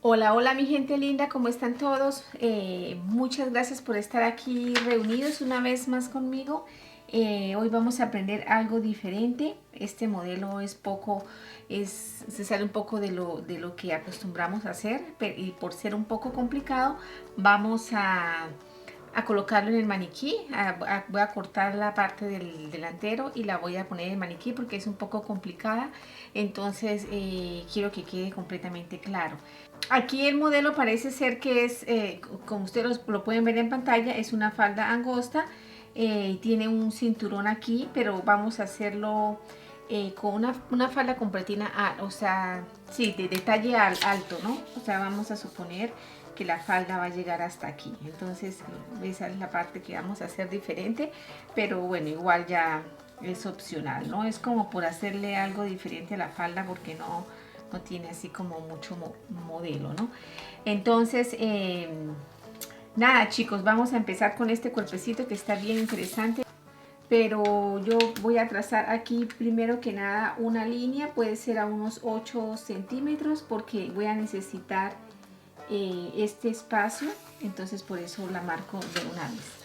Hola, hola mi gente linda, ¿cómo están todos? Muchas gracias por estar aquí reunidos una vez más conmigo. Hoy vamos a aprender algo diferente. Este modelo se sale un poco de lo que acostumbramos a hacer, y por ser un poco complicado vamos a colocarlo en el maniquí. Voy a cortar la parte del delantero y la voy a poner en el maniquí porque es un poco complicada. Entonces quiero que quede completamente claro. Aquí el modelo parece ser que es, como ustedes lo pueden ver en pantalla, es una falda angosta. Tiene un cinturón aquí, pero vamos a hacerlo con una falda con pretina, o sea, sí, de detalle alto, ¿no? O sea, vamos a suponer que la falda va a llegar hasta aquí. Entonces, esa es la parte que vamos a hacer diferente, pero bueno, igual ya es opcional, ¿no? Es como por hacerle algo diferente a la falda porque no tiene así como mucho modelo, ¿no? Entonces, nada chicos, vamos a empezar con este cuerpecito que está bien interesante. Pero yo voy a trazar aquí primero que nada una línea, puede ser a unos 8 centímetros porque voy a necesitar este espacio, entonces por eso la marco de una vez.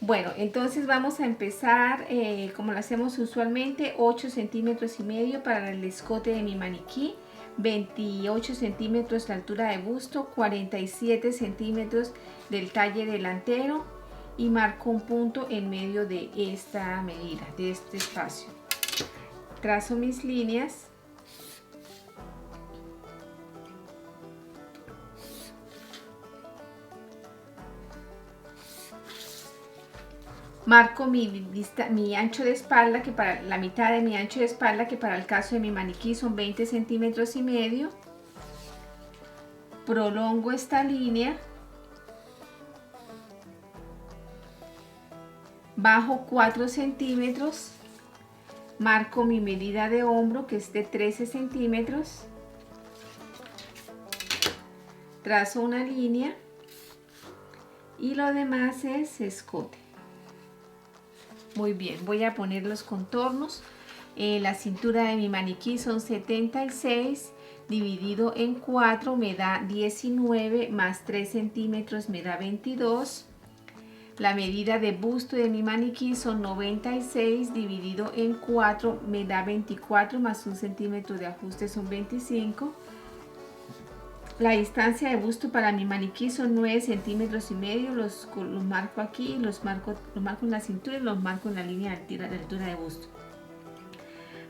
Bueno, entonces vamos a empezar como lo hacemos usualmente, 8 centímetros y medio para el escote de mi maniquí, 28 centímetros la altura de busto, 47 centímetros del talle delantero y marco un punto en medio de esta medida, de este espacio. Trazo mis líneas. Marco mi ancho de espalda, que para la mitad de mi ancho de espalda, que para el caso de mi maniquí son 20 centímetros y medio. Prolongo esta línea. Bajo 4 centímetros. Marco mi medida de hombro, que es de 13 centímetros. Trazo una línea. Y lo demás es escote. Muy bien, voy a poner los contornos. La cintura de mi maniquí son 76, dividido en 4 me da 19, más 3 centímetros me da 22. La medida de busto de mi maniquí son 96, dividido en 4 me da 24, más 1 centímetro de ajuste son 25. La distancia de busto para mi maniquí son 9 centímetros y medio, los marco aquí, los marco en la cintura y los marco en la línea de altura de busto.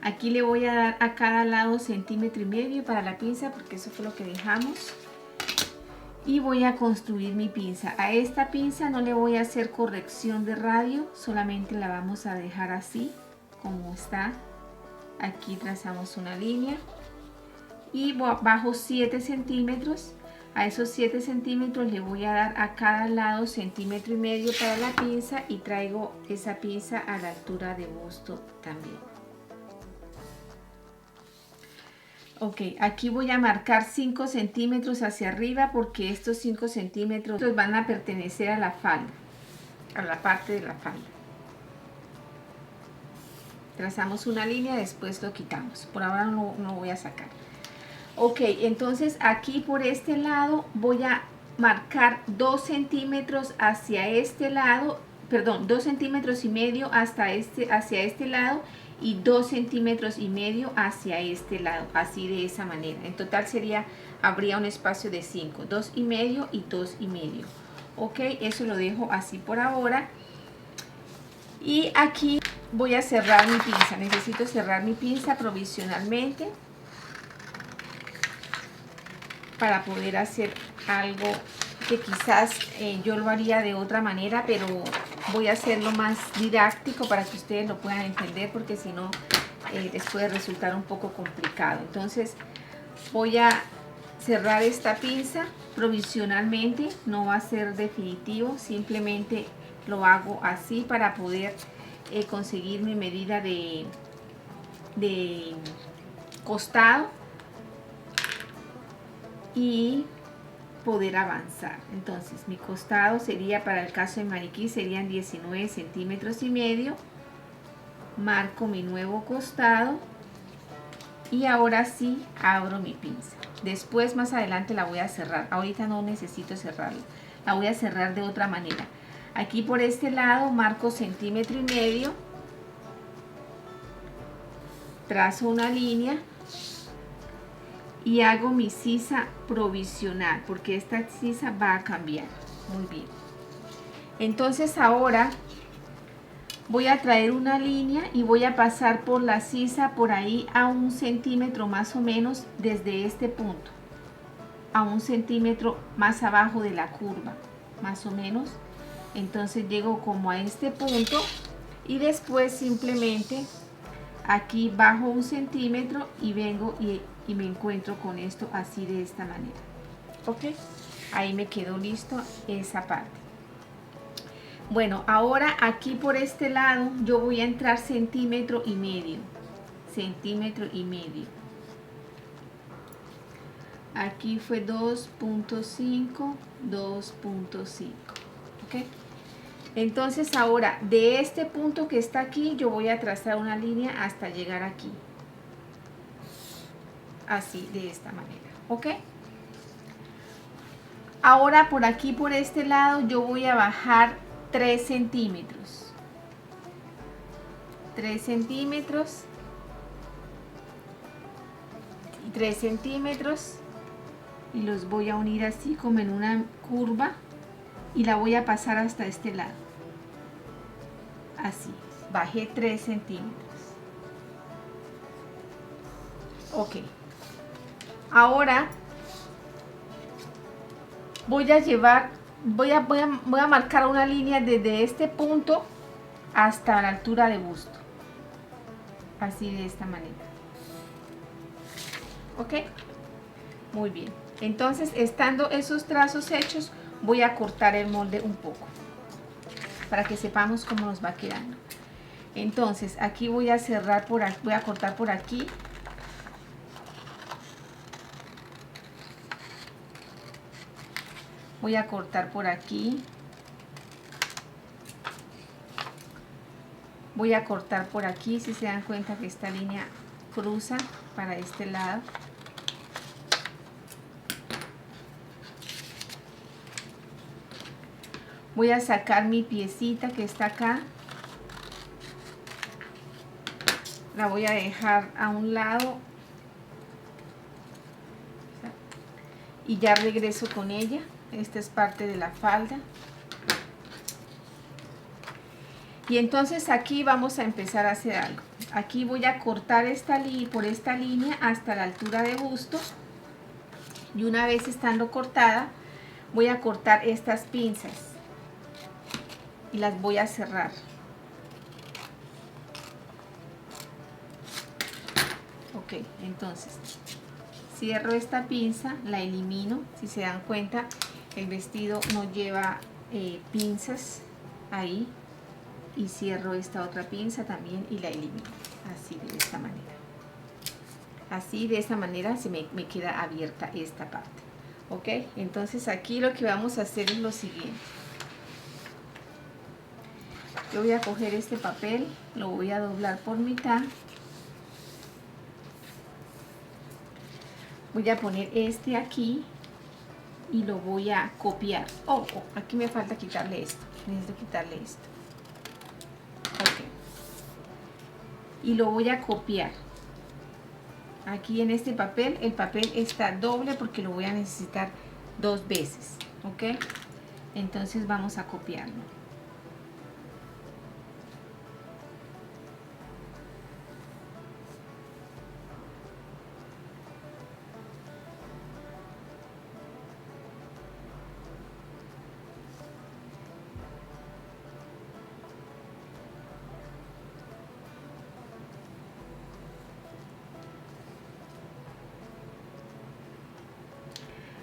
Aquí le voy a dar a cada lado centímetro y medio para la pinza porque eso fue lo que dejamos. Y voy a construir mi pinza. A esta pinza no le voy a hacer corrección de radio, solamente la vamos a dejar así como está. Aquí trazamos una línea. Y bajo 7 centímetros, a esos 7 centímetros le voy a dar a cada lado centímetro y medio para la pinza y traigo esa pinza a la altura de busto también. Ok, aquí voy a marcar 5 centímetros hacia arriba porque estos 5 centímetros van a pertenecer a la falda, a la parte de la falda. Trazamos una línea, después lo quitamos, por ahora no voy a sacar. Ok, entonces aquí por este lado voy a marcar 2 centímetros hacia este lado, perdón, 2 centímetros y medio hacia este lado y 2 centímetros y medio hacia este lado, así de esa manera. En total habría un espacio de 5, 2 y medio y 2 y medio. Ok, eso lo dejo así por ahora. Y aquí voy a cerrar mi pinza, necesito cerrar mi pinza provisionalmente para poder hacer algo que quizás yo lo haría de otra manera, pero voy a hacerlo más didáctico para que ustedes lo puedan entender, porque si no les puede resultar un poco complicado. Entonces voy a cerrar esta pinza provisionalmente, no va a ser definitivo, simplemente lo hago así para poder conseguir mi medida de costado y poder avanzar. Entonces mi costado sería, para el caso de maniquí, serían 19 centímetros y medio. Marco mi nuevo costado y ahora sí abro mi pinza. Después, más adelante, la voy a cerrar. Ahorita no necesito cerrarla. La voy a cerrar de otra manera. Aquí por este lado marco 1,5 cm. Trazo una línea. Y hago mi sisa provisional. Porque esta sisa va a cambiar. Muy bien. Entonces ahora voy a traer una línea y voy a pasar por la sisa por ahí a 1 centímetro más o menos desde este punto. A 1 centímetro más abajo de la curva, más o menos. Entonces llego como a este punto y después simplemente aquí bajo 1 centímetro y vengo y me encuentro con esto así de esta manera. Ok, ahí me quedó listo esa parte. Bueno, ahora aquí por este lado yo voy a entrar 1,5 centímetros, 1,5 centímetros. Aquí fue 2,5, 2,5. ¿Ok? Entonces ahora de este punto que está aquí yo voy a trazar una línea hasta llegar aquí. Así, de esta manera. ¿Ok? Ahora por aquí, por este lado, yo voy a bajar 3 centímetros. 3 centímetros. Y 3 centímetros. Y los voy a unir así como en una curva. Y la voy a pasar hasta este lado. Así. Bajé 3 centímetros. Ok. Ahora voy a llevar, voy a marcar una línea desde este punto hasta la altura de busto. Así, de esta manera. ¿Ok? Muy bien. Entonces, estando esos trazos hechos, voy a cortar el molde un poco para que sepamos cómo nos va quedando. Entonces, aquí voy a cerrar por aquí, voy a cortar por aquí. Voy a cortar por aquí. Voy a cortar por aquí, si se dan cuenta que esta línea cruza para este lado. Voy a sacar mi piecita que está acá. La voy a dejar a un lado. Y ya regreso con ella. Esta es parte de la falda. Y entonces aquí vamos a empezar a hacer algo. Aquí voy a cortar por esta línea hasta la altura de busto. Y una vez estando cortada, voy a cortar estas pinzas. Y las voy a cerrar. Ok, entonces cierro esta pinza, la elimino. Si se dan cuenta, el vestido no lleva pinzas ahí. Y cierro esta otra pinza también y la elimino. Así, de esta manera. Así, de esta manera se me queda abierta esta parte. Ok, entonces aquí lo que vamos a hacer es lo siguiente. Yo voy a coger este papel, lo voy a doblar por mitad. Voy a poner este aquí y lo voy a copiar. Oh, aquí me falta quitarle esto. Necesito quitarle esto. Ok. Y lo voy a copiar. Aquí en este papel, el papel está doble porque lo voy a necesitar 2 veces. Ok. Entonces vamos a copiarlo.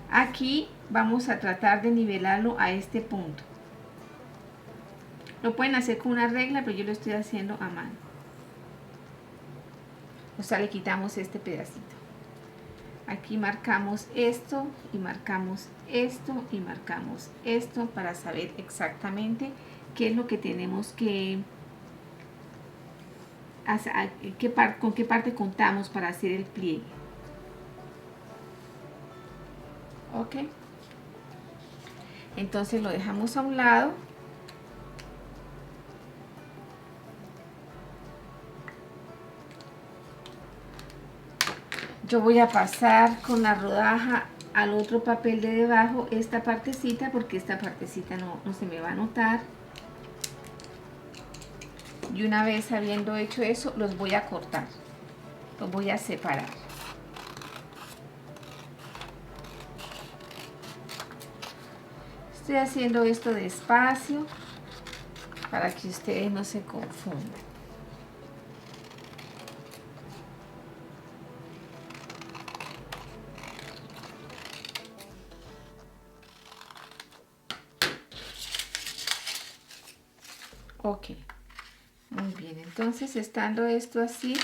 Aquí vamos a tratar de nivelarlo a este punto. Lo pueden hacer con una regla, pero yo lo estoy haciendo a mano. O sea, le quitamos este pedacito. Aquí marcamos esto y marcamos esto y marcamos esto para saber exactamente qué es lo que tenemos que hacer, con qué parte contamos para hacer el pliegue. Ok, entonces lo dejamos a un lado. Yo voy a pasar con la rodaja al otro papel de debajo esta partecita, porque esta partecita no se me va a notar. Y una vez habiendo hecho eso, los voy a cortar, los voy a separar. Estoy haciendo esto despacio para que ustedes no se confundan. Ok, muy bien, entonces estando esto así,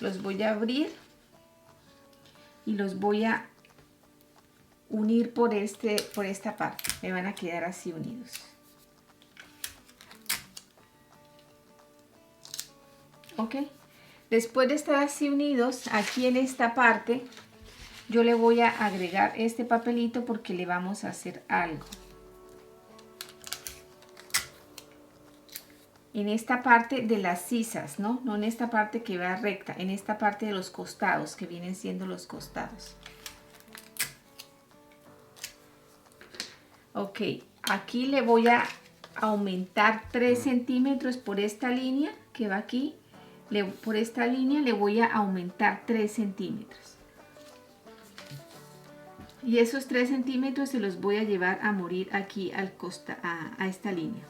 los voy a abrir y los voy a unir por esta parte. Me van a quedar así unidos. Ok, después de estar así unidos, aquí en esta parte yo le voy a agregar este papelito porque le vamos a hacer algo. En esta parte de las sisas, ¿no? No en esta parte que va recta, en esta parte de los costados, que vienen siendo los costados. Ok, aquí le voy a aumentar 3 centímetros por esta línea que va aquí. Por esta línea le voy a aumentar 3 centímetros. Y esos 3 centímetros se los voy a llevar a morir aquí al a esta línea.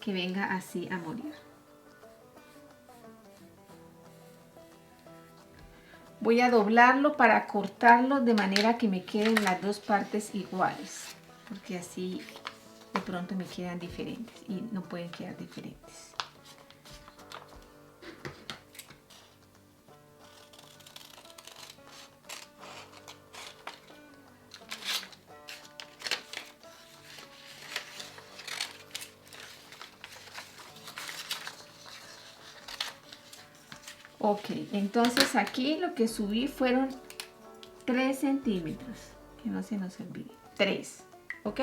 Que venga así a morir. Voy a doblarlo para cortarlo de manera que me queden las dos partes iguales. Porque así de pronto me quedan diferentes y no pueden quedar diferentes. Ok, entonces aquí lo que subí fueron 3 centímetros, que no se nos olvide, 3, ok.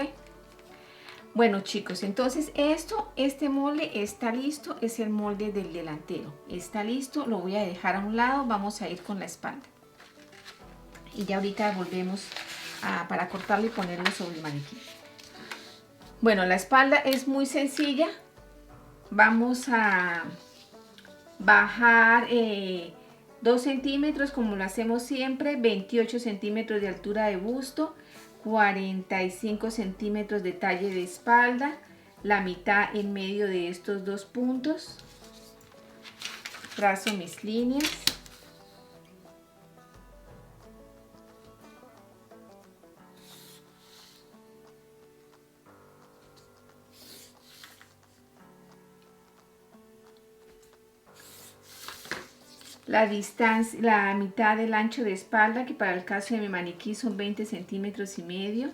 Bueno chicos, entonces este molde está listo, es el molde del delantero, está listo, lo voy a dejar a un lado, vamos a ir con la espalda. Y ya ahorita volvemos para cortarlo y ponerlo sobre el maniquí. Bueno, la espalda es muy sencilla, vamos a bajar 2 centímetros como lo hacemos siempre, 28 centímetros de altura de busto, 45 centímetros de talle de espalda, la mitad en medio de estos dos puntos. Trazo mis líneas. La distancia, la mitad del ancho de espalda, que para el caso de mi maniquí son 20 centímetros y medio.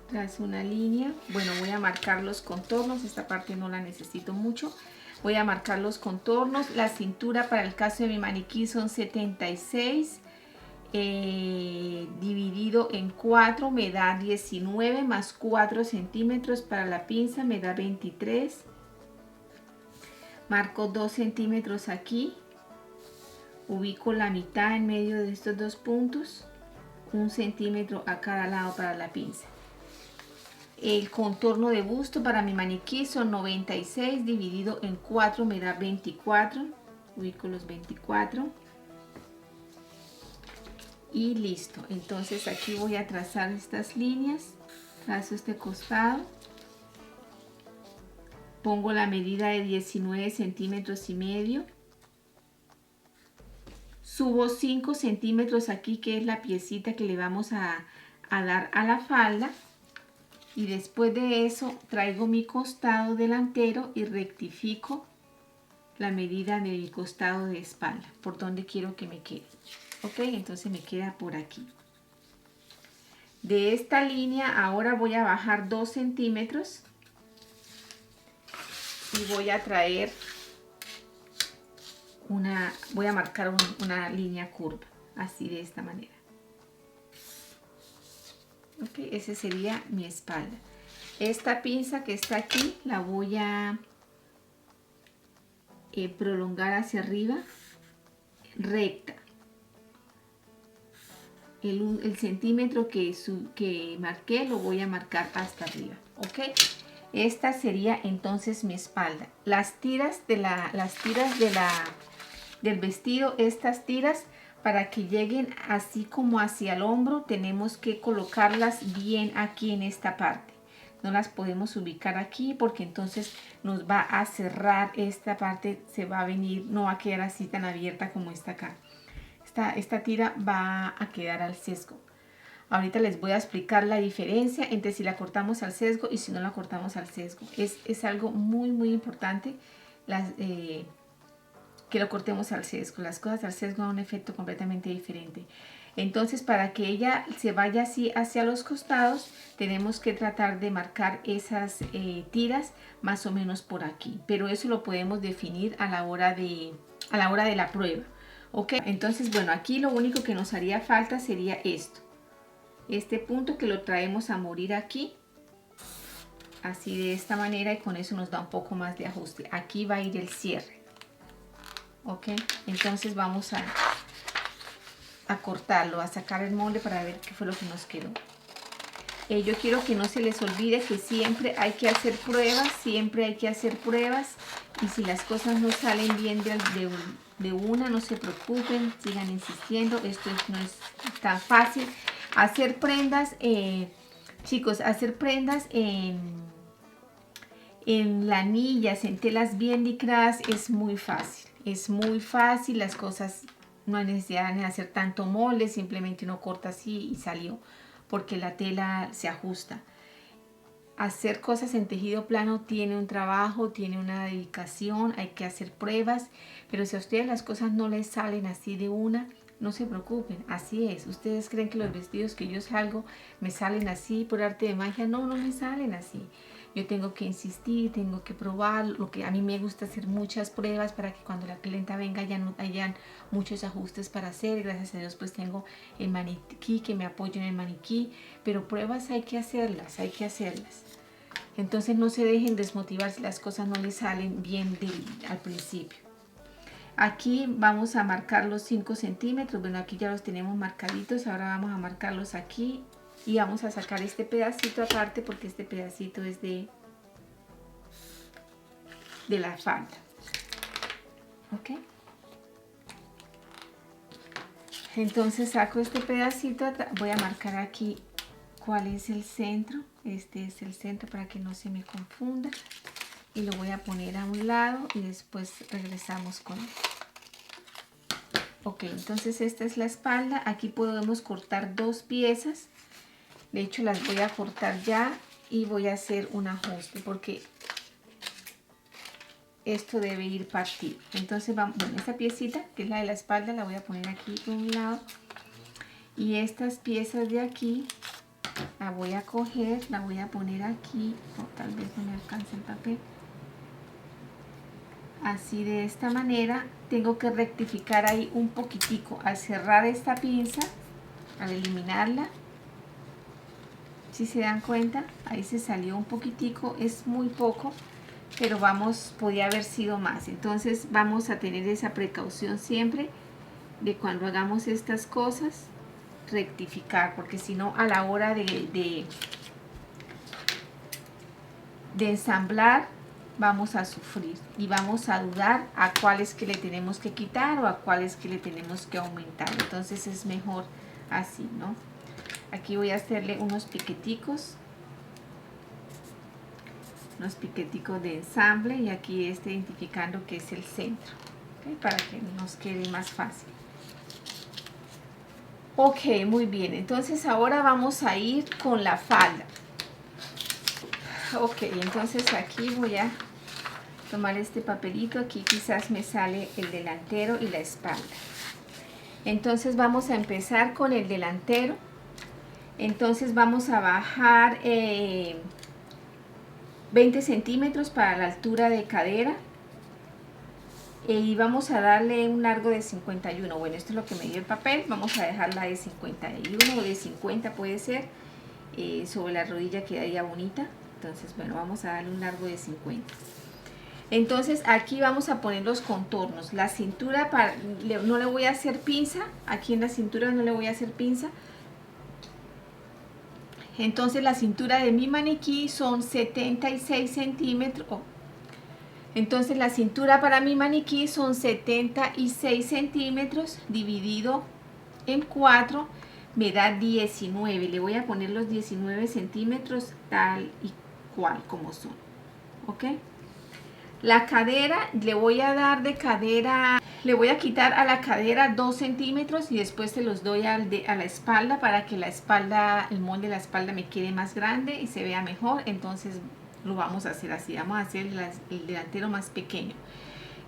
Trazo una línea. Bueno, voy a marcar los contornos, esta parte no la necesito mucho. Voy a marcar los contornos. La cintura para el caso de mi maniquí son 76. Dividido en 4 me da 19, más 4 centímetros para la pinza me da 23. Marco 2 centímetros aquí, ubico la mitad en medio de estos dos puntos, 1 centímetro a cada lado para la pinza. El contorno de busto para mi maniquí son 96, dividido en 4 me da 24, ubico los 24. Y listo, entonces aquí voy a trazar estas líneas, trazo este costado, pongo la medida de 19 centímetros y medio, subo 5 centímetros aquí que es la piecita que le vamos a dar a la falda, y después de eso traigo mi costado delantero y rectifico la medida de mi costado de espalda, por donde quiero que me quede. Ok, entonces me queda por aquí. De esta línea ahora voy a bajar 2 centímetros y voy a traer voy a marcar una línea curva, así de esta manera. Ok, ese sería mi espalda. Esta pinza que está aquí la voy a prolongar hacia arriba, recta. El centímetro que marqué lo voy a marcar hasta arriba. Ok, esta sería entonces mi espalda. Las tiras del vestido, estas tiras, para que lleguen así como hacia el hombro, tenemos que colocarlas bien aquí en esta parte. No las podemos ubicar aquí porque entonces nos va a cerrar esta parte, se va a venir, no va a quedar así tan abierta como esta acá. Esta tira va a quedar al sesgo. Ahorita les voy a explicar la diferencia entre si la cortamos al sesgo y si no la cortamos al sesgo. Es algo muy importante que lo cortemos al sesgo. Las cosas al sesgo dan un efecto completamente diferente. Entonces, para que ella se vaya así hacia los costados, tenemos que tratar de marcar esas tiras más o menos por aquí. Pero eso lo podemos definir a la hora de la prueba. Ok, entonces bueno, aquí lo único que nos haría falta sería esto. Este punto que lo traemos a morir aquí. Así de esta manera, y con eso nos da un poco más de ajuste. Aquí va a ir el cierre. Ok, entonces vamos a cortarlo, a sacar el molde para ver qué fue lo que nos quedó. Yo quiero que no se les olvide que siempre hay que hacer pruebas, y si las cosas no salen bien de una, no se preocupen, sigan insistiendo. Esto no es tan fácil. Hacer prendas, chicos, hacer prendas en lanillas, en telas bien licradas es muy fácil. Es muy fácil, las cosas no hay necesidad de hacer tanto molde, simplemente uno corta así y salió, porque la tela se ajusta. Hacer cosas en tejido plano tiene un trabajo, tiene una dedicación, hay que hacer pruebas, pero si a ustedes las cosas no les salen así de una, no se preocupen, así es. Ustedes creen que los vestidos que yo salgo me salen así por arte de magia. No, no me salen así. Yo tengo que insistir, tengo que probar. Lo que a mí me gusta hacer muchas pruebas para que cuando la clienta venga ya no hayan muchos ajustes para hacer. Gracias a Dios pues tengo el maniquí que me apoya en el maniquí, pero pruebas hay que hacerlas, hay que hacerlas. Entonces no se dejen desmotivar si las cosas no les salen bien al principio. Aquí vamos a marcar los 5 centímetros. Bueno, aquí ya los tenemos marcaditos. Ahora vamos a marcarlos aquí. Y vamos a sacar este pedacito aparte porque este pedacito es de la falda. ¿Ok? Entonces saco este pedacito. Voy a marcar aquí cuál es el centro. Este es el centro para que no se me confunda. Y lo voy a poner a un lado y después regresamos con él. Ok, entonces esta es la espalda. Aquí podemos cortar 2 piezas. De hecho las voy a cortar ya y voy a hacer un ajuste porque esto debe ir partido. Entonces vamos, bueno, esta piecita que es la de la espalda la voy a poner aquí por un lado. Y estas piezas de aquí la voy a coger, la voy a poner aquí. O tal vez no me alcance el papel. Así de esta manera. Tengo que rectificar ahí un poquitico al cerrar esta pinza, al eliminarla. Si se dan cuenta, ahí se salió un poquitico, es muy poco, pero podía haber sido más. Entonces vamos a tener esa precaución siempre de cuando hagamos estas cosas, rectificar, porque si no a la hora de ensamblar vamos a sufrir y vamos a dudar a cuáles que le tenemos que quitar o a cuáles que le tenemos que aumentar. Entonces es mejor así, ¿no? Aquí voy a hacerle unos piqueticos de ensamble y aquí está identificando que es el centro, ¿okay? Para que nos quede más fácil. Ok, muy bien, entonces ahora vamos a ir con la falda. Ok, entonces aquí voy a tomar este papelito, aquí quizás me sale el delantero y la espalda. Entonces vamos a empezar con el delantero. Entonces vamos a bajar 20 centímetros para la altura de cadera. y vamos a darle un largo de 51. Bueno, esto es lo que me dio el papel. Vamos a dejarla de 51 o de 50 puede ser. Sobre la rodilla quedaría bonita. Entonces, bueno, vamos a darle un largo de 50. Entonces aquí vamos a poner los contornos. La cintura, no le voy a hacer pinza. Aquí en la cintura no le voy a hacer pinza. Entonces la cintura de mi maniquí son 76 centímetros. Entonces la cintura para mi maniquí son 76 centímetros dividido en 4. Me da 19. Le voy a poner los 19 centímetros tal y cual como son. ¿Ok? La cadera, le voy a dar de cadera, le voy a quitar a la cadera 2 centímetros y después se los doy a la espalda para que la espalda, el molde de la espalda me quede más grande y se vea mejor. Entonces lo vamos a hacer así, vamos a hacer el delantero más pequeño.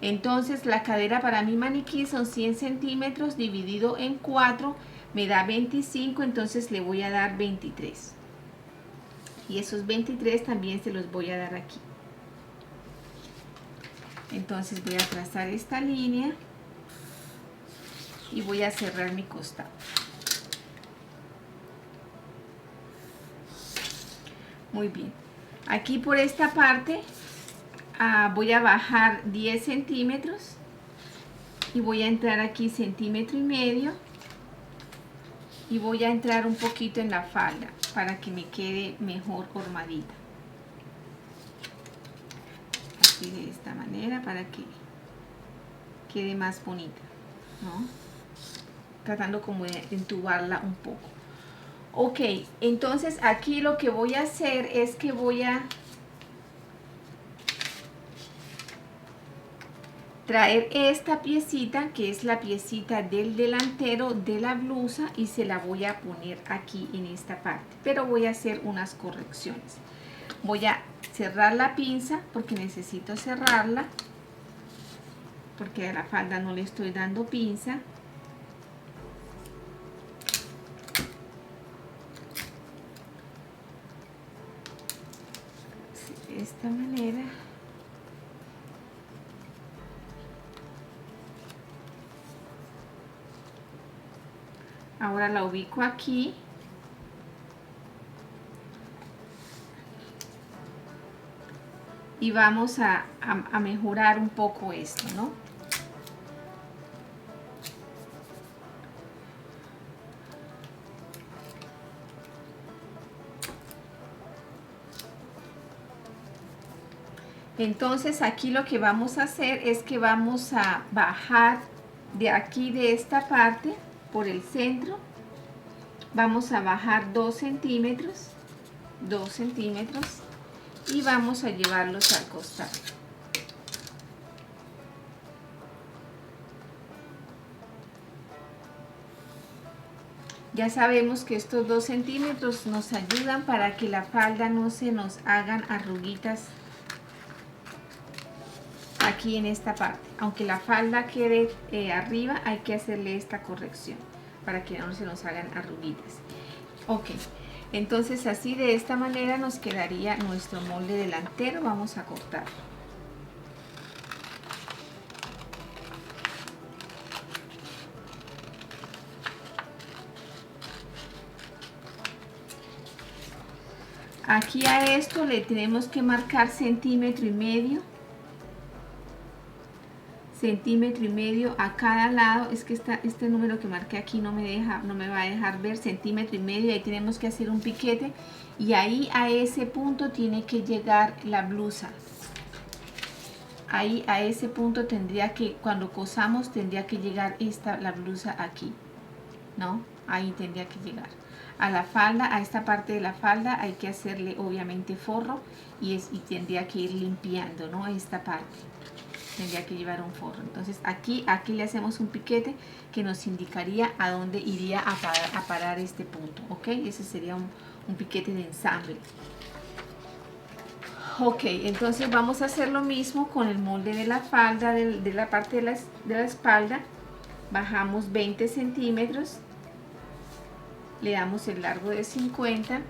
Entonces la cadera para mi maniquí son 100 centímetros dividido en 4, me da 25, entonces le voy a dar 23. Y esos 23 también se los voy a dar aquí. Entonces voy a trazar esta línea y voy a cerrar mi costado. Muy bien. Aquí por esta parte voy a bajar 10 centímetros y voy a entrar aquí 1,5 centímetros y voy a entrar un poquito en la falda para que me quede mejor formadita. Así de esta manera para que quede más bonita, ¿no? Tratando como de entubarla un poco. Ok, entonces aquí lo que voy a hacer es que voy a traer esta piecita, que es la piecita del delantero de la blusa, y se la voy a poner aquí en esta parte, pero voy a hacer unas correcciones. Voy a cerrar la pinza porque necesito cerrarla, porque a la falda no le estoy dando pinza. De esta manera. Ahora la ubico aquí. Y vamos a mejorar un poco esto, ¿no? Entonces aquí lo que vamos a hacer es que vamos a bajar de aquí, de esta parte, por el centro. Vamos a bajar 2 centímetros y vamos a llevarlos al costado. Ya sabemos que estos 2 centímetros nos ayudan para que la falda no se nos hagan arruguitas aquí en esta parte. Aunque la falda quede arriba, hay que hacerle esta corrección para que no se nos hagan arruguitas. Ok, entonces así de esta manera nos quedaría nuestro molde delantero. Vamos a cortar. Aquí a esto le tenemos que marcar 1,5 centímetros a cada lado. Es que este número que marqué aquí no me va a dejar ver. 1,5 centímetros, y ahí tenemos que hacer un piquete, y ahí a ese punto tiene que llegar la blusa. Ahí a ese punto tendría que, cuando cosamos, tendría que llegar la blusa aquí, ¿no? Ahí tendría que llegar. A la falda, a esta parte de la falda hay que hacerle obviamente forro, y tendría que ir limpiando, ¿no? Esta parte tendría que llevar un forro. Entonces aquí le hacemos un piquete que nos indicaría a dónde iría a parar este punto, ¿ok? Ese sería un piquete de ensamble. Ok, entonces vamos a hacer lo mismo con el molde de la falda, de la parte de la espalda. Bajamos 20 centímetros, le damos el largo de 50.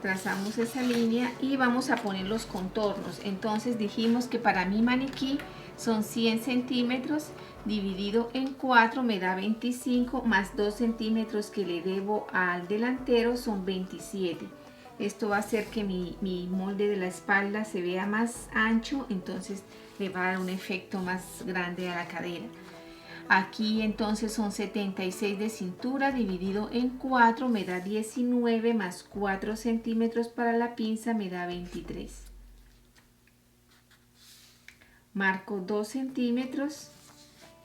trazamos esa línea y vamos a poner los contornos. Entonces dijimos que para mi maniquí son 100 centímetros dividido en 4 me da 25, más 2 centímetros que le debo al delantero son 27. Esto va a hacer que mi molde de la espalda se vea más ancho, entonces le va a dar un efecto más grande a la cadera. Aquí entonces son 76 de cintura dividido en 4 me da 19, más 4 centímetros para la pinza me da 23. Marco 2 centímetros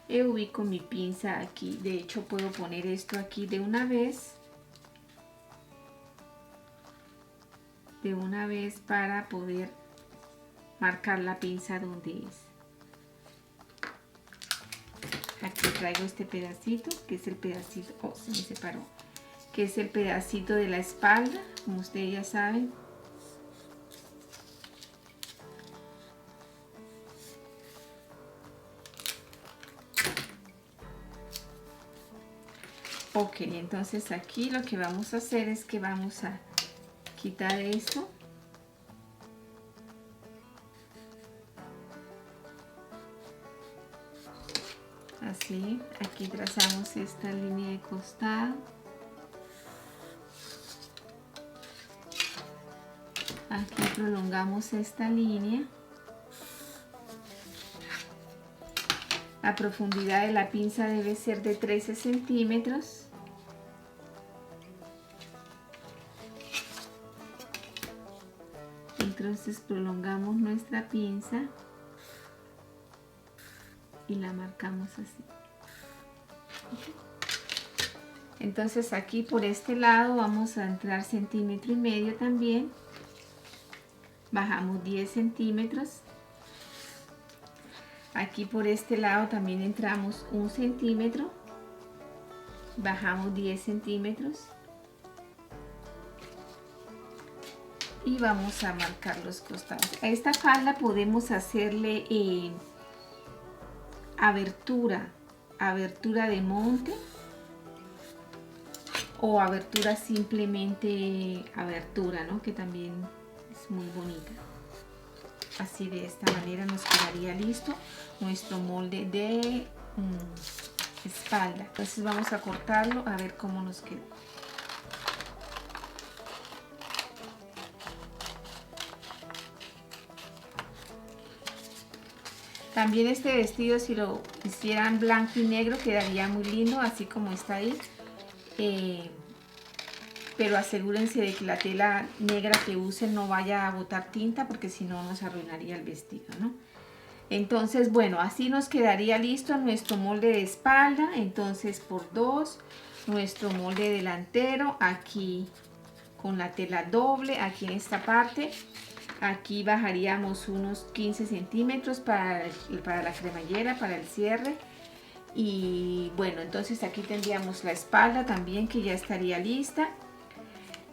y ubico mi pinza aquí. De hecho puedo poner esto aquí de una vez para poder marcar la pinza donde es. Aquí traigo este pedacito, que es el pedacito, oh, se me separó, que es el pedacito de la espalda, como ustedes ya saben. Ok, entonces aquí lo que vamos a hacer es que vamos a quitar esto. Así, aquí trazamos esta línea de costado. Aquí prolongamos esta línea. La profundidad de la pinza debe ser de 13 centímetros. Entonces prolongamos nuestra pinza y la marcamos así. Entonces aquí por este lado vamos a entrar 1,5 centímetros también. Bajamos 10 centímetros. Aquí por este lado también entramos 1 centímetro. Bajamos 10 centímetros. Y vamos a marcar los costados. A esta falda podemos hacerle abertura de monte o abertura simplemente abertura, ¿no? Que también es muy bonita. Así de esta manera nos quedaría listo nuestro molde de espalda. Entonces vamos a cortarlo a ver cómo nos queda. También este vestido, si lo hicieran blanco y negro, quedaría muy lindo, así como está ahí. Pero asegúrense de que la tela negra que usen no vaya a botar tinta, porque si no nos arruinaría el vestido, ¿no? Entonces, bueno, así nos quedaría listo nuestro molde de espalda. Entonces, por 2, nuestro molde delantero, aquí con la tela doble, aquí en esta parte. Aquí bajaríamos unos 15 centímetros para la cremallera, para el cierre. Y bueno, entonces aquí tendríamos la espalda también, que ya estaría lista.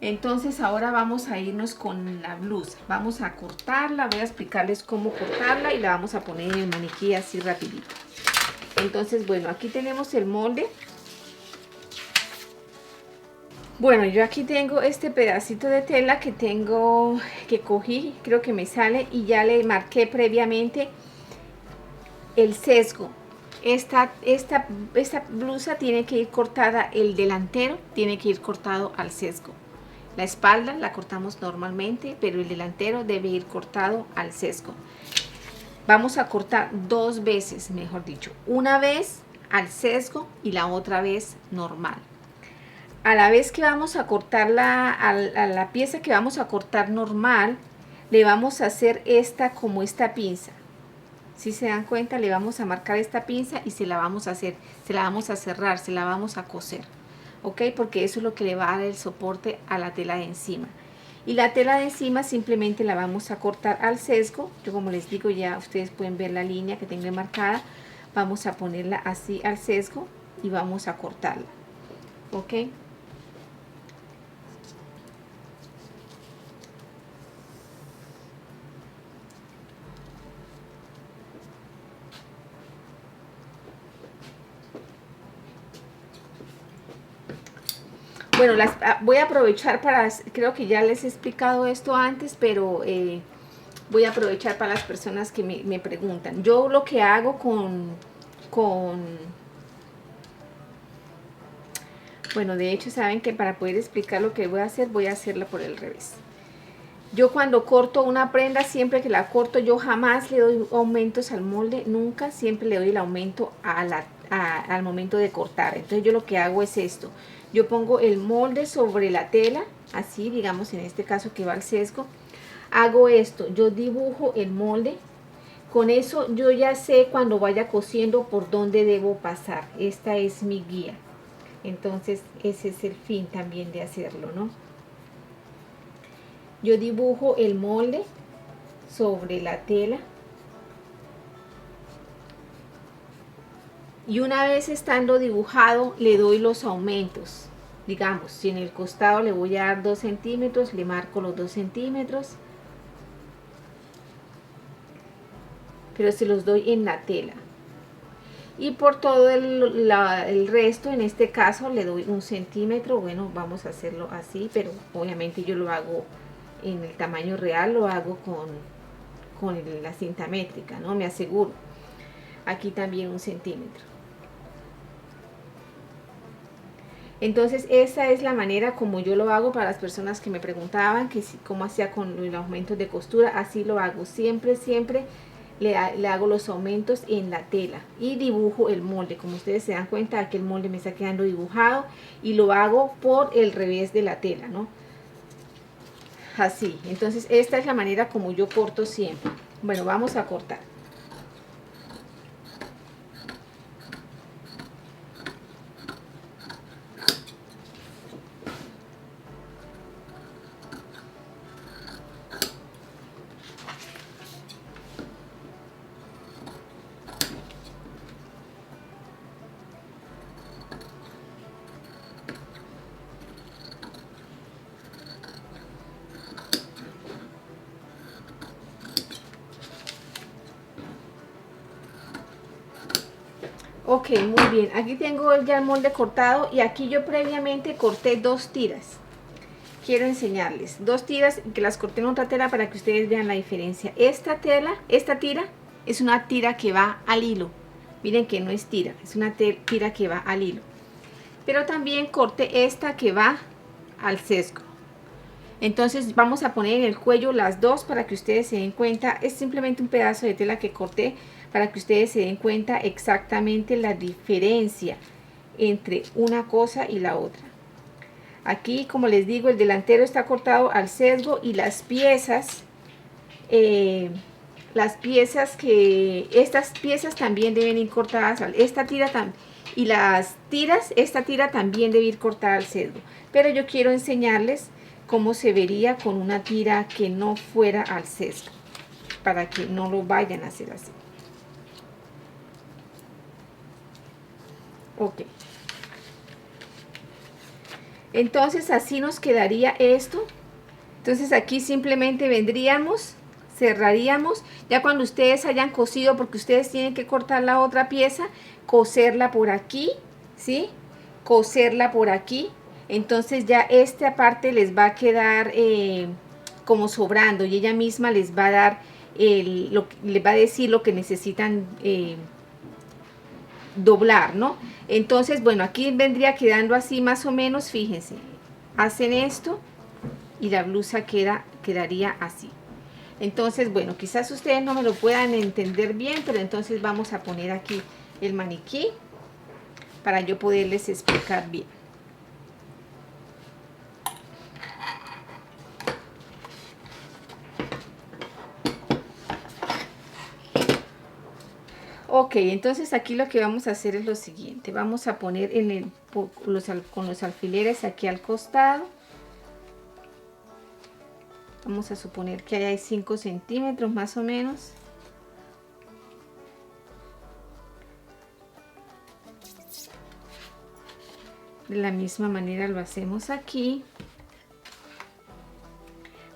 Entonces ahora vamos a irnos con la blusa. Vamos a cortarla, voy a explicarles cómo cortarla y la vamos a poner en el maniquí así rapidito. Entonces, bueno, aquí tenemos el molde. Bueno, yo aquí tengo este pedacito de tela que cogí, creo que me sale, y ya le marqué previamente el sesgo. Esta blusa tiene que ir cortada, el delantero tiene que ir cortado al sesgo. La espalda la cortamos normalmente, pero el delantero debe ir cortado al sesgo. Vamos a cortar 2 veces, mejor dicho. Una vez al sesgo y la otra vez normal. A la vez que vamos a cortar a la pieza que vamos a cortar normal, le vamos a hacer como esta pinza. Si se dan cuenta, le vamos a marcar esta pinza y se la vamos a cerrar, se la vamos a coser. ¿Ok? Porque eso es lo que le va a dar el soporte a la tela de encima. Y la tela de encima simplemente la vamos a cortar al sesgo. Yo, como les digo, ya ustedes pueden ver la línea que tengo marcada. Vamos a ponerla así al sesgo y vamos a cortarla. ¿Ok? Bueno, voy a aprovechar para, creo que ya les he explicado esto antes, pero voy a aprovechar para las personas que me preguntan. Yo lo que hago bueno, de hecho saben que para poder explicar lo que voy a hacerla por el revés. Yo cuando corto una prenda, siempre que la corto, yo jamás le doy aumentos al molde, nunca, siempre le doy el aumento al momento de cortar. Entonces yo lo que hago es esto, yo pongo el molde sobre la tela, así digamos en este caso que va al sesgo, hago esto, yo dibujo el molde, con eso yo ya sé cuando vaya cosiendo por dónde debo pasar, esta es mi guía. Entonces ese es el fin también de hacerlo, ¿no? Yo dibujo el molde sobre la tela y una vez estando dibujado le doy los aumentos. Digamos, si en el costado le voy a dar 2 centímetros, le marco los 2 centímetros, pero se los doy en la tela. Y por todo el resto, en este caso le doy 1 centímetro. Bueno, vamos a hacerlo así, pero obviamente yo lo hago en el tamaño real, lo hago con la cinta métrica, ¿no? Me aseguro. Aquí también 1 centímetro. Entonces esa es la manera como yo lo hago para las personas que me preguntaban que cómo hacía con los aumentos de costura. Así lo hago, siempre le hago los aumentos en la tela y dibujo el molde. Como ustedes se dan cuenta, aquí el molde me está quedando dibujado y lo hago por el revés de la tela, ¿no? Así, entonces esta es la manera como yo corto siempre. Bueno, vamos a cortar. Ok, muy bien, aquí tengo ya el molde cortado y aquí yo previamente corté 2 tiras. Quiero enseñarles 2 tiras que las corté en otra tela para que ustedes vean la diferencia. Esta tira es una tira que va al hilo. Miren que no es tira, es una tira que va al hilo. Pero también corté esta que va al sesgo. Entonces vamos a poner en el cuello las dos para que ustedes se den cuenta. Es simplemente un pedazo de tela que corté para que ustedes se den cuenta exactamente la diferencia entre una cosa y la otra. Aquí, como les digo, el delantero está cortado al sesgo y estas piezas también deben ir cortadas esta tira también debe ir cortada al sesgo. Pero yo quiero enseñarles cómo se vería con una tira que no fuera al sesgo, para que no lo vayan a hacer así. Ok. Entonces así nos quedaría esto. Entonces aquí simplemente vendríamos, cerraríamos. Ya cuando ustedes hayan cosido, porque ustedes tienen que cortar la otra pieza, coserla por aquí, ¿sí? Coserla por aquí. Entonces ya esta parte les va a quedar como sobrando y ella misma les va a dar, les va a decir lo que necesitan doblar, ¿no? Entonces, bueno, aquí vendría quedando así más o menos, fíjense. Hacen esto y la blusa quedaría así. Entonces, bueno, quizás ustedes no me lo puedan entender bien, pero entonces vamos a poner aquí el maniquí para yo poderles explicar bien. Ok, entonces aquí lo que vamos a hacer es lo siguiente. Vamos a poner con los alfileres aquí al costado. Vamos a suponer que ahí hay 5 centímetros más o menos. De la misma manera lo hacemos aquí.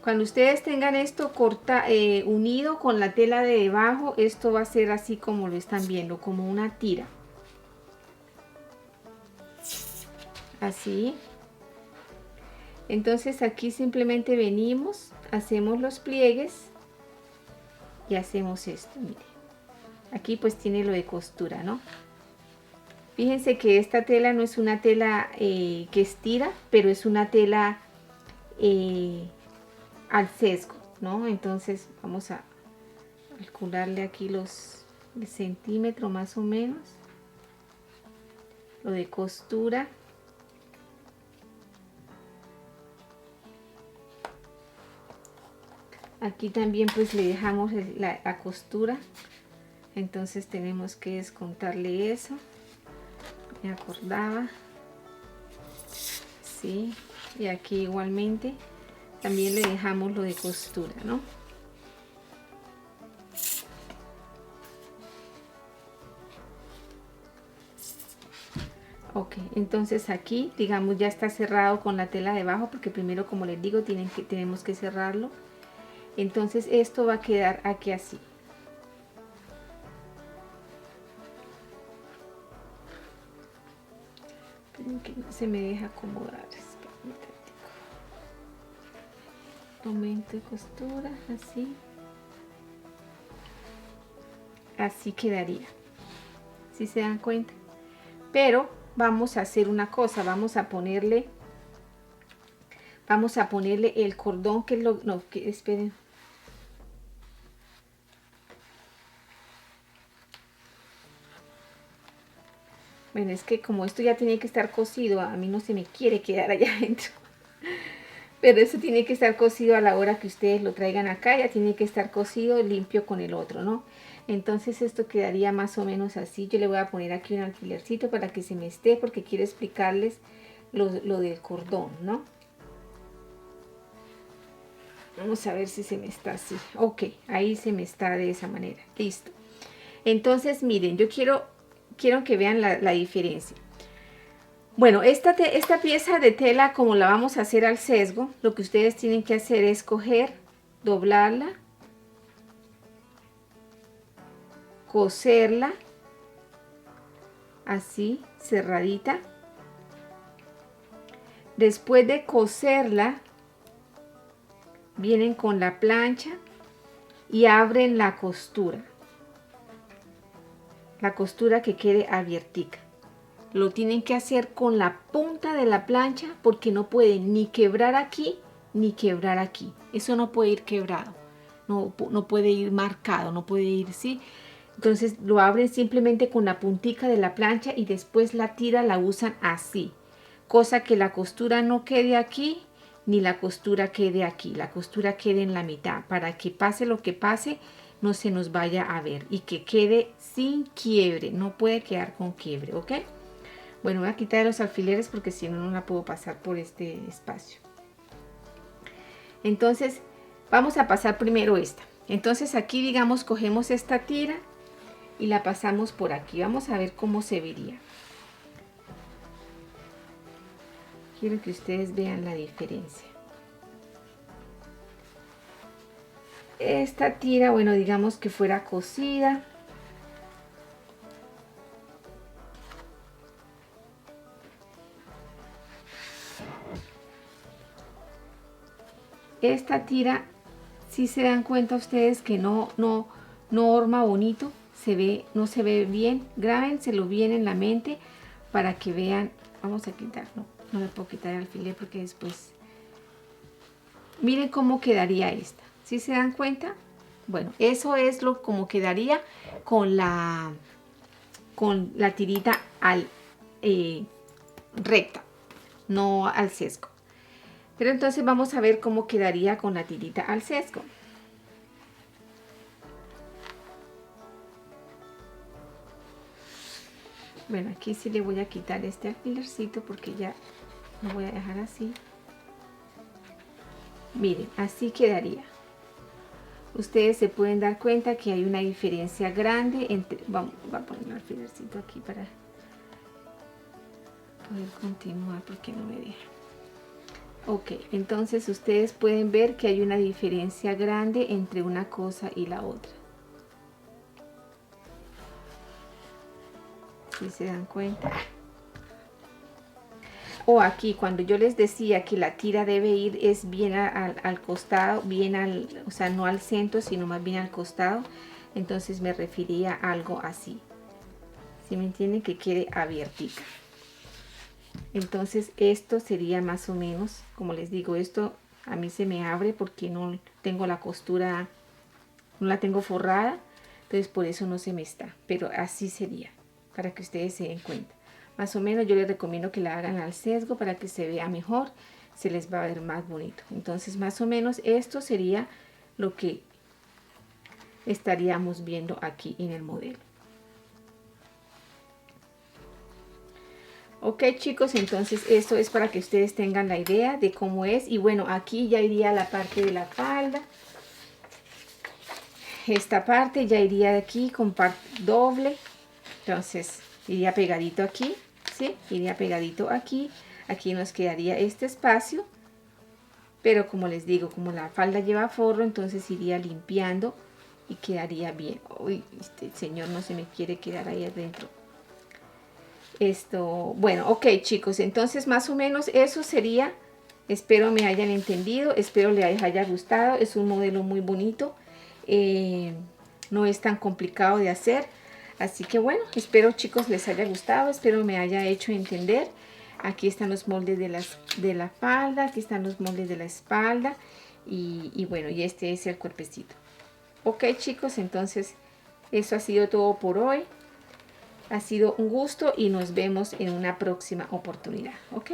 Cuando ustedes tengan esto unido con la tela de debajo, esto va a ser así como lo están viendo, como una tira. Así. Entonces aquí simplemente venimos, hacemos los pliegues y hacemos esto, mire. Aquí pues tiene lo de costura, ¿no? Fíjense que esta tela no es una tela que estira, pero es una tela al sesgo, ¿no? Entonces vamos a calcularle aquí el centímetro más o menos, lo de costura. Aquí también pues le dejamos la costura, entonces tenemos que descontarle eso. Me acordaba, sí, y aquí igualmente también le dejamos lo de costura, ¿no? Ok, entonces aquí digamos ya está cerrado con la tela debajo, porque primero, como les digo, tenemos que cerrarlo. Entonces esto va a quedar aquí así. Que no se me deja acomodar. Aumento de costura, así. Así quedaría. ¿Sí se dan cuenta? Pero vamos a hacer una cosa, vamos a ponerle el cordón, que es lo, no, que esperen. Bueno, es que como esto ya tiene que estar cosido, a mí no se me quiere quedar allá adentro. Pero eso tiene que estar cosido a la hora que ustedes lo traigan acá, ya tiene que estar cosido limpio con el otro, ¿no? Entonces esto quedaría más o menos así. Yo le voy a poner aquí un alfilercito para que se me esté, porque quiero explicarles lo del cordón, ¿no? Vamos a ver si se me está así. Ok, ahí se me está de esa manera. Listo. Entonces, miren, yo quiero que vean la diferencia. Bueno, esta pieza de tela, como la vamos a hacer al sesgo, lo que ustedes tienen que hacer es coger, doblarla, coserla, así, cerradita. Después de coserla, vienen con la plancha y abren la costura que quede abiertica. Lo tienen que hacer con la punta de la plancha, porque no pueden ni quebrar aquí ni quebrar aquí. Eso no puede ir quebrado, no puede ir marcado, no puede ir, ¿sí? Entonces lo abren simplemente con la puntica de la plancha y después la tira la usan así, cosa que la costura no quede aquí ni la costura quede aquí, la costura quede en la mitad, para que pase lo que pase no se nos vaya a ver y que quede sin quiebre, no puede quedar con quiebre, ¿ok? Bueno, voy a quitar los alfileres porque si no, no la puedo pasar por este espacio. Entonces vamos a pasar primero esta. Entonces aquí, digamos, cogemos esta tira y la pasamos por aquí. Vamos a ver cómo se vería. Quiero que ustedes vean la diferencia. Esta tira, bueno, digamos que fuera cosida. Esta tira, si se dan cuenta ustedes que no horma bonito, no se ve bien. Grábenselo bien en la mente para que vean. Vamos a quitar, no le puedo quitar el alfiler porque después. Miren cómo quedaría esta. ¿Sí se dan cuenta? Bueno, eso es como quedaría con la tirita recta, no al sesgo. Pero entonces vamos a ver cómo quedaría con la tirita al sesgo. Bueno, aquí sí le voy a quitar este alfilercito porque ya lo voy a dejar así. Miren, así quedaría. Ustedes se pueden dar cuenta que hay una diferencia grande entre... Voy a poner un alfilercito aquí para poder continuar porque no me deja. Ok, entonces ustedes pueden ver que hay una diferencia grande entre una cosa y la otra. ¿Sí se dan cuenta? o aquí cuando yo les decía que la tira debe ir es bien al costado, bien o sea, no al centro, sino más bien al costado, entonces me refería a algo así. ¿Sí me entienden? Que quede abiertita. Entonces esto sería más o menos, como les digo, esto a mí se me abre porque no tengo la costura, no la tengo forrada, entonces por eso no se me está, pero así sería, para que ustedes se den cuenta. Más o menos yo les recomiendo que la hagan al sesgo para que se vea mejor, se les va a ver más bonito. Entonces más o menos esto sería lo que estaríamos viendo aquí en el modelo. Ok chicos, entonces esto es para que ustedes tengan la idea de cómo es. Y bueno, aquí ya iría la parte de la falda. Esta parte ya iría de aquí con parte doble. Entonces iría pegadito aquí, ¿sí? Iría pegadito aquí. Aquí nos quedaría este espacio. Pero como les digo, como la falda lleva forro, entonces iría limpiando y quedaría bien. Uy, este señor no se me quiere quedar ahí adentro. Esto, bueno, ok chicos, entonces más o menos eso sería. Espero me hayan entendido, espero les haya gustado. Es un modelo muy bonito, no es tan complicado de hacer. Así que bueno, espero chicos les haya gustado, espero me haya hecho entender. Aquí están los moldes de la falda, aquí están los moldes de la espalda y bueno, y este es el cuerpecito. Ok chicos, entonces eso ha sido todo por hoy. Ha sido un gusto y nos vemos en una próxima oportunidad, ¿ok?